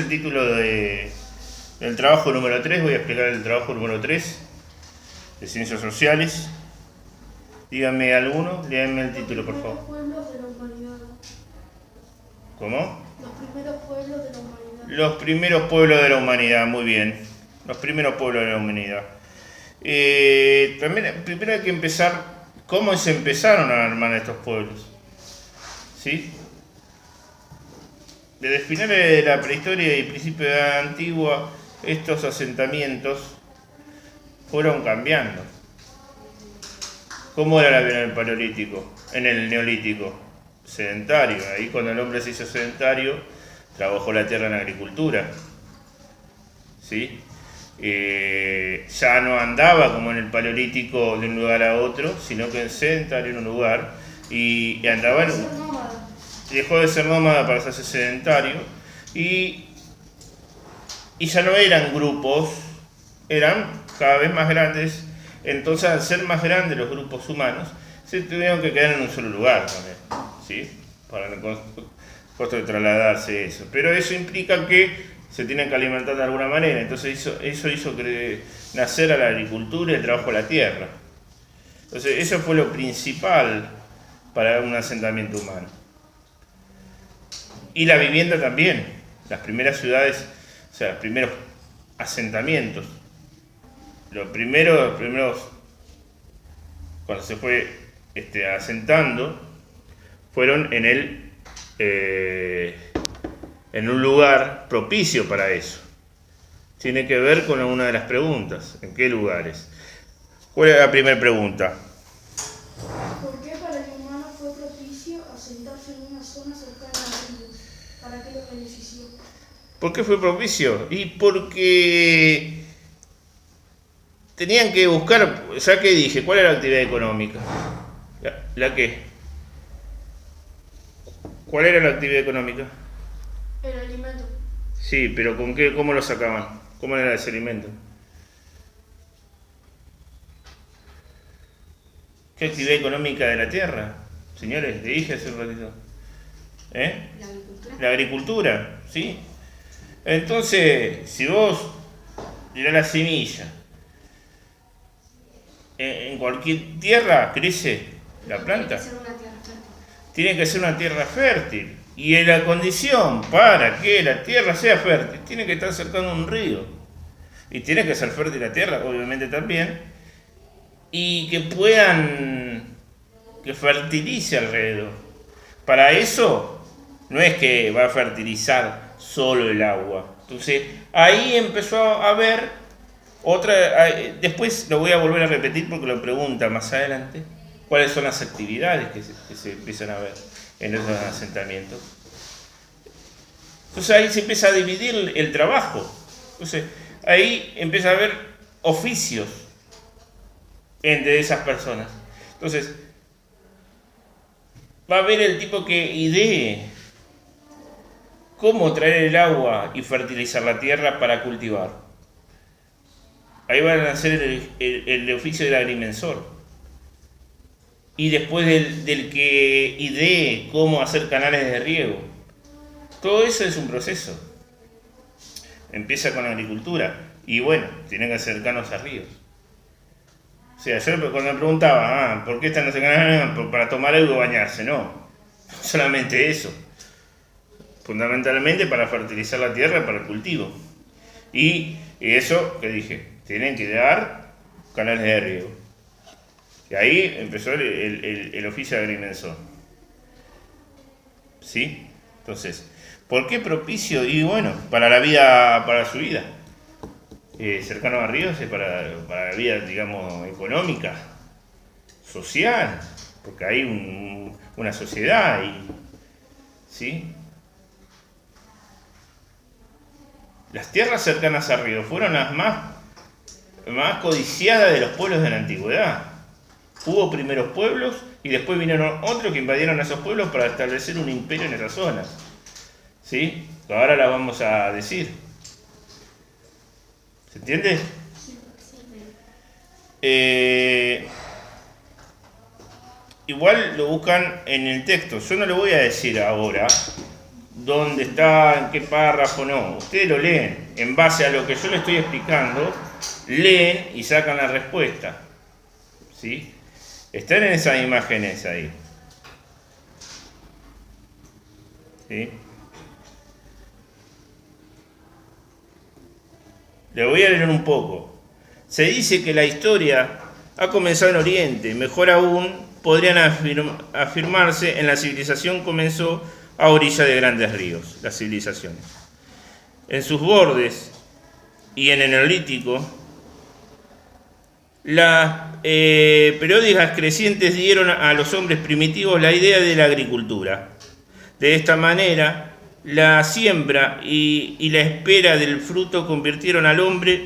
el título del trabajo número 3. Voy a explicar el trabajo número 3 de Ciencias Sociales. Díganme alguno, léanme el título, por favor. Los pueblos de la humanidad. ¿Cómo? Los primeros pueblos de la humanidad. Los primeros pueblos de la humanidad, muy bien. Los primeros pueblos de la humanidad. También, primero hay que empezar, ¿cómo se empezaron a armar estos pueblos? ¿Sí? Desde finales de la prehistoria y principios de la antigua, estos asentamientos fueron cambiando. ¿Cómo era la vida en el Paleolítico? En el Neolítico, sedentario. Ahí cuando el hombre se hizo sedentario, trabajó la tierra en la agricultura. ¿Sí? Ya no andaba como en el Paleolítico de un lugar a otro, sino que en sedentario en un lugar y andaba en dejó de ser nómada para hacerse sedentario y ya no eran grupos, eran cada vez más grandes. Entonces, al ser más grandes los grupos humanos, se tuvieron que quedar en un solo lugar también, ¿sí? Para el costo de trasladarse eso. Pero eso implica que se tienen que alimentar de alguna manera. Entonces eso hizo nacer a la agricultura y el trabajo de la tierra. Entonces eso fue lo principal para un asentamiento humano. Y la vivienda también. Las primeras ciudades, o sea, los primeros asentamientos. Los primeros cuando se fue asentando, fueron en un lugar propicio para eso. Tiene que ver con una de las preguntas. ¿En qué lugares? ¿Cuál es la primera pregunta? ¿Por qué para el humano fue propicio asentarse en una zona cercana a ríos? ¿Para qué lo benefició? ¿Por qué fue propicio? Y porque tenían que buscar, ya que dije, ¿cuál era la actividad económica? ¿La qué? ¿Cuál era la actividad económica? El alimento. Sí, pero ¿con qué? ¿Cómo lo sacaban? ¿Cómo era ese alimento? ¿Qué actividad económica de la tierra? Señores, le dije hace un ratito. La agricultura. La agricultura, ¿sí? Entonces, si vos tirás la semilla, en cualquier tierra crece la planta. Tiene que ser una tierra fértil. Tiene que ser una tierra fértil. Y la condición para que la tierra sea fértil tiene que estar cercano a un río. Y tiene que ser fértil la tierra, obviamente también. Y que que fertilice alrededor. Para eso no es que va a fertilizar solo el agua. Entonces ahí empezó a haber otra. Después lo voy a volver a repetir porque lo pregunta más adelante. ¿Cuáles son las actividades que se empiezan a ver en esos asentamientos? Entonces ahí se empieza a dividir el trabajo. Entonces ahí empieza a haber oficios entre esas personas. Entonces va a haber el tipo que idee cómo traer el agua y fertilizar la tierra para cultivar. Ahí van a hacer el oficio del agrimensor. Y después del que idee cómo hacer canales de riego. Todo eso es un proceso. Empieza con la agricultura. Y bueno, tienen que acercarnos a ríos. O sea, yo cuando me preguntaba, ¿por qué están los canales? Para tomar algo y bañarse. No, solamente eso. Fundamentalmente para fertilizar la tierra para el cultivo. Y eso que dije, tienen que dar canales de riego. Y ahí empezó el oficio de agrimensor. ¿Sí? Entonces, ¿por qué propicio? Y bueno, para la vida, para su vida. Cercano a ríos es para la vida, digamos, económica, social, porque hay una sociedad ahí. ¿Sí? Las tierras cercanas a ríos fueron las más codiciadas de los pueblos de la antigüedad. Hubo primeros pueblos y después vinieron otros que invadieron esos pueblos para establecer un imperio en esas zonas. ¿Sí? Ahora la vamos a decir. ¿Se entiende? Igual lo buscan en el texto. Yo no lo voy a decir ahora. dónde está, en qué párrafo, no. Ustedes lo leen. En base a lo que yo les estoy explicando, leen y sacan la respuesta. ¿Sí? Están en esas imágenes ahí. ¿Sí? Le voy a leer un poco. Se dice que la historia ha comenzado en Oriente. Mejor aún, podrían afirmarse en la civilización comenzó a orilla de grandes ríos, las civilizaciones. En sus bordes y en el Neolítico, las periódicas crecientes dieron a los hombres primitivos la idea de la agricultura. De esta manera, la siembra y la espera del fruto convirtieron al hombre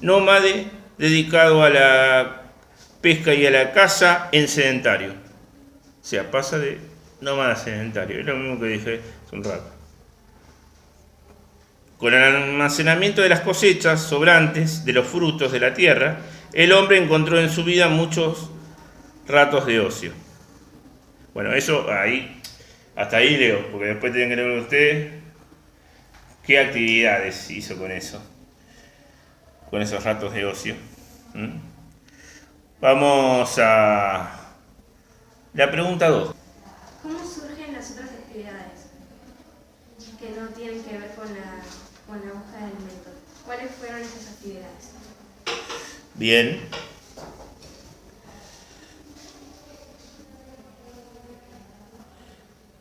nómade dedicado a la pesca y a la caza en sedentario. O sea, pasa de nómada a sedentario. Es lo mismo que dije hace un rato. Con el almacenamiento de las cosechas sobrantes de los frutos de la tierra, el hombre encontró en su vida muchos ratos de ocio. Bueno, eso ahí, hasta ahí leo, porque después tienen que leer ustedes qué actividades hizo con eso, con esos ratos de ocio. Vamos a la pregunta 2. ¿Cómo surgen las otras actividades que no tienen que ver con la búsqueda de alimentos? ¿Cuáles fueron esas actividades? Bien.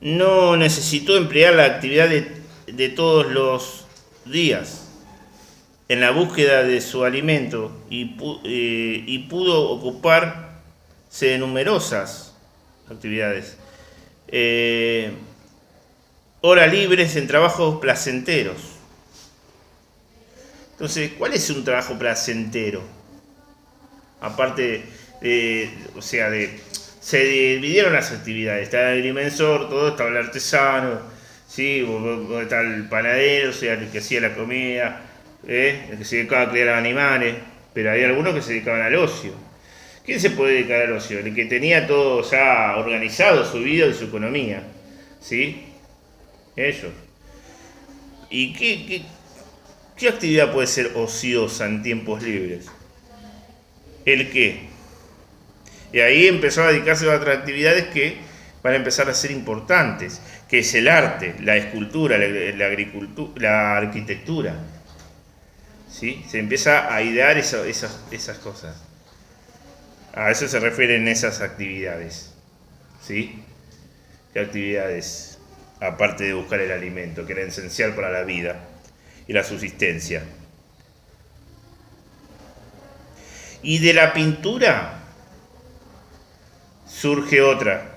No necesitó emplear la actividad de todos los días en la búsqueda de su alimento y pudo ocuparse de numerosas actividades. Horas libres en trabajos placenteros. Entonces, ¿cuál es un trabajo placentero? Aparte, se dividieron las actividades. Está el agrimensor, todo, estaba el artesano, ¿sí? Está el panadero, o sea, el que hacía la comida, el que se dedicaba a criar animales, pero había algunos que se dedicaban al ocio. ¿Quién se puede dedicar al ocio? El que tenía todo ya organizado, su vida y su economía, ¿sí? Ellos. ¿Y qué actividad puede ser ociosa en tiempos libres? ¿El qué? Y ahí empezó a dedicarse a otras actividades que van a empezar a ser importantes, que es el arte, la escultura, la arquitectura. ¿Sí? Se empieza a idear esas cosas. A eso se refieren esas actividades. ¿Sí? ¿Qué actividades? Aparte de buscar el alimento, que era esencial para la vida y la subsistencia. Y de la pintura surge otra,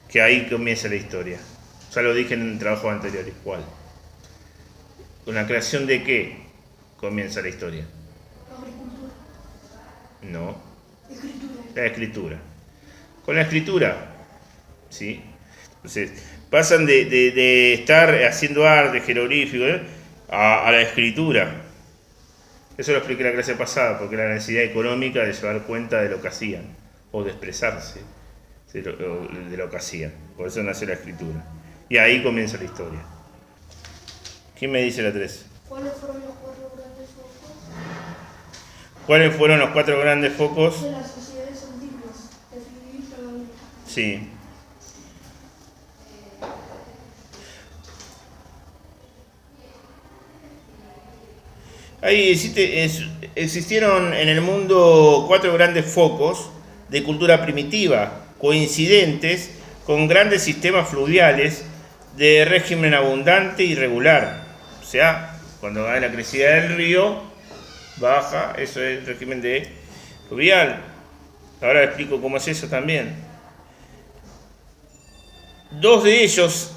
que ahí comienza la historia. Ya lo dije en trabajos anteriores. ¿Cuál? ¿Con la creación de qué comienza la historia? Agricultura. No. Escritura. La escritura. Con la escritura, ¿sí? Entonces, pasan de estar haciendo arte, jeroglífico, a la escritura. Eso lo expliqué la clase pasada, porque era la necesidad económica de llevar cuenta de lo que hacían, o de expresarse de lo que hacían. Por eso nació la escritura. Y ahí comienza la historia. ¿Quién me dice la 3? ¿Cuáles fueron los 4 grandes focos ¿Cuáles fueron los 4 grandes focos? de las sociedades antiguas? Definir cada uno. Sí. Ahí existieron en el mundo 4 grandes focos de cultura primitiva, coincidentes con grandes sistemas fluviales de régimen abundante y regular. O sea, cuando hay la crecida del río, baja, eso es el régimen de fluvial. Ahora explico cómo es eso también. 2 de ellos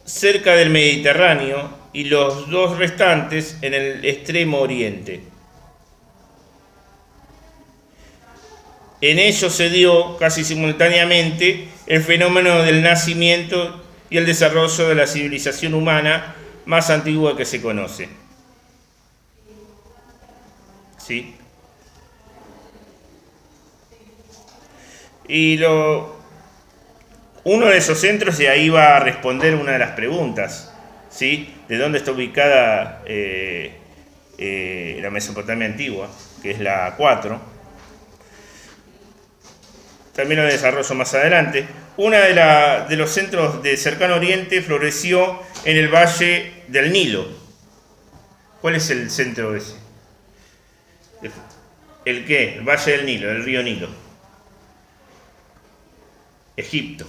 cerca del Mediterráneo y los 2 restantes en el extremo oriente. En ellos se dio casi simultáneamente el fenómeno del nacimiento y el desarrollo de la civilización humana más antigua que se conoce. ¿Sí? Y Uno de esos centros, y ahí va a responder una de las preguntas, ¿sí? ¿De dónde está ubicada la Mesopotamia antigua? Que es la 4. También lo desarrollo más adelante. Uno de los centros de cercano oriente floreció en el valle del Nilo. ¿Cuál es el centro ese? ¿El qué? El valle del Nilo, el río Nilo. Egipto.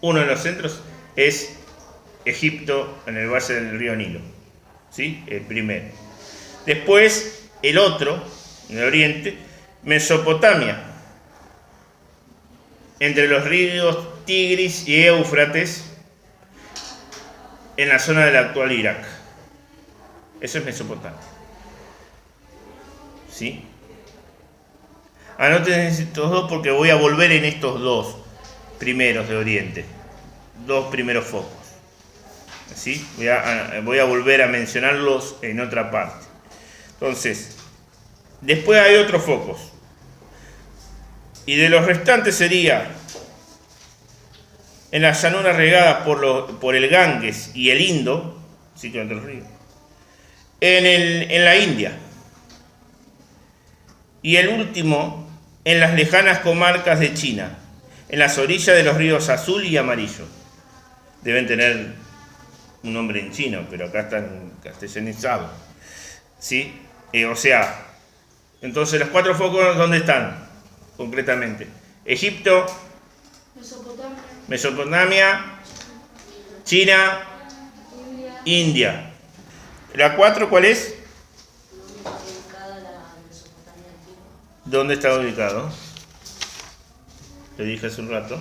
Uno de los centros es Egipto, en el valle del río Nilo. ¿Sí? El primero. Después, el otro, en el oriente, Mesopotamia. Entre los ríos Tigris y Éufrates, en la zona del actual Irak. Eso es Mesopotamia. ¿Sí? Anoten estos dos porque voy a volver en estos dos primeros de Oriente. Dos primeros focos. ¿Sí? Voy a volver a mencionarlos en otra parte. Entonces, después hay otros focos. Y de los restantes sería en las llanuras regadas por el Ganges y el Indo, sitio entre los ríos, en la India. Y el último, en las lejanas comarcas de China, en las orillas de los ríos Azul y Amarillo. Deben tener un nombre en chino, pero acá están castellanizados. ¿Sí? O sea, entonces los 4 focos, ¿dónde están? Concretamente, Egipto, Mesopotamia, China, India. ¿La 4 cuál es? ¿Dónde está ubicado? Lo dije hace un rato.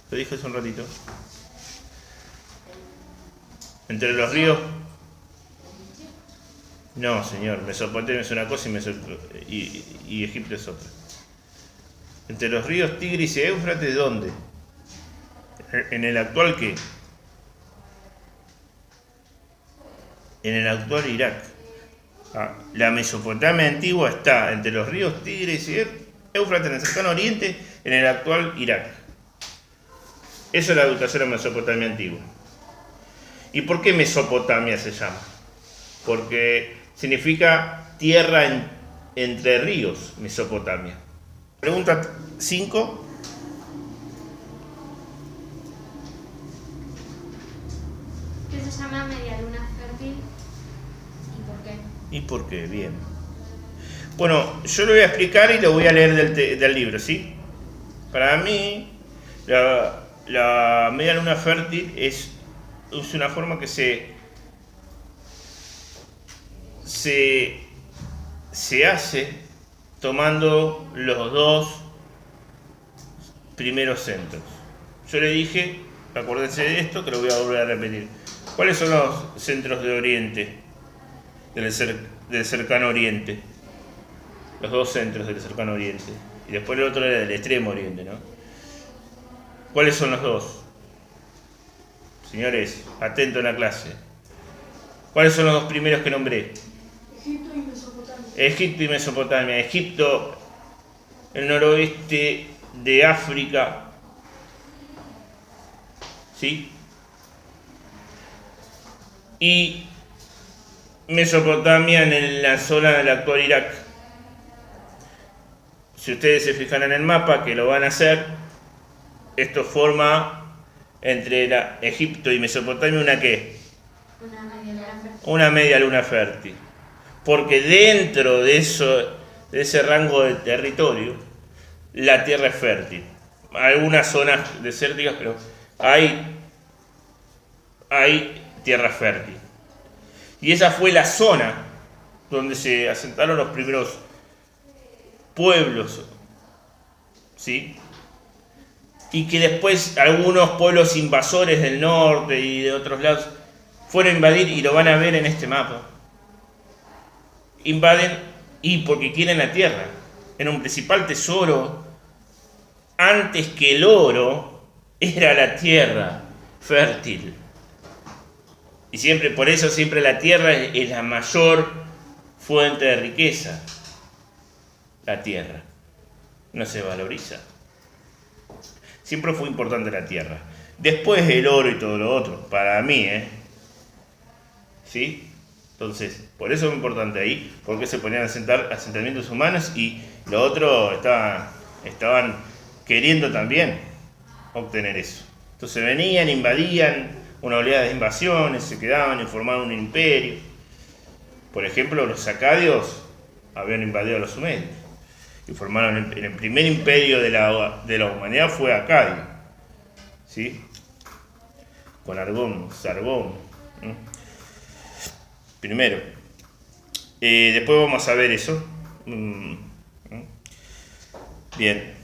Lo dije hace un ratito. Entre los ríos. No, señor. Mesopotamia es una cosa y Egipto es otra. Entre los ríos Tigris y Éufrates, ¿dónde? ¿En el actual qué? En el actual Irak. La Mesopotamia antigua está entre los ríos Tigris y Éufrates en el cercano oriente, en el actual Irak. Eso es la ubicación de la Mesopotamia antigua. ¿Y por qué Mesopotamia se llama? Porque significa tierra entre ríos, Mesopotamia. Pregunta 5. ¿Qué se llama media luna fértil y por qué? ¿Y por qué? Bien. Bueno, yo lo voy a explicar y lo voy a leer del libro, ¿sí? Para mí, la media luna fértil es una forma que se hace tomando los 2 primeros centros. Yo le dije, acuérdense de esto, que lo voy a volver a repetir. ¿Cuáles son los centros de Oriente? Del cercano Oriente. Los 2 centros del cercano Oriente. Y después el otro era del extremo Oriente, ¿no? ¿Cuáles son los 2? Señores, atento en la clase. ¿Cuáles son los 2 primeros que nombré? Egipto y Mesopotamia. Egipto y Mesopotamia. Egipto, el noroeste de África. ¿Sí? Y Mesopotamia en la zona del actual Irak. Si ustedes se fijan en el mapa, que lo van a hacer, esto forma entre Egipto y Mesopotamia una ¿qué? Una media luna fértil. Porque dentro de ese rango de territorio, la tierra es fértil. Algunas zonas desérticas, pero hay tierra fértil. Y esa fue la zona donde se asentaron los primeros pueblos, ¿sí? Y que después algunos pueblos invasores del norte y de otros lados fueron a invadir, y lo van a ver en este mapa. Invaden y porque quieren la tierra. Era un principal tesoro. Antes que el oro, era la tierra fértil. Y por eso siempre la tierra es la mayor fuente de riqueza. La tierra. no se valoriza. Siempre fue importante la tierra. Después el oro y todo lo otro, para mí, ¿sí? Entonces, por eso es importante ahí, porque se ponían a asentar asentamientos humanos y lo otro estaban queriendo también obtener eso. Entonces venían, invadían, una oleada de invasiones, se quedaban y formaban un imperio. Por ejemplo, los acadios habían invadido a los sumerios y formaron el primer imperio de la humanidad fue Acadio, ¿sí? Con Argón, Sargón. Primero. Después vamos a ver eso. Bien.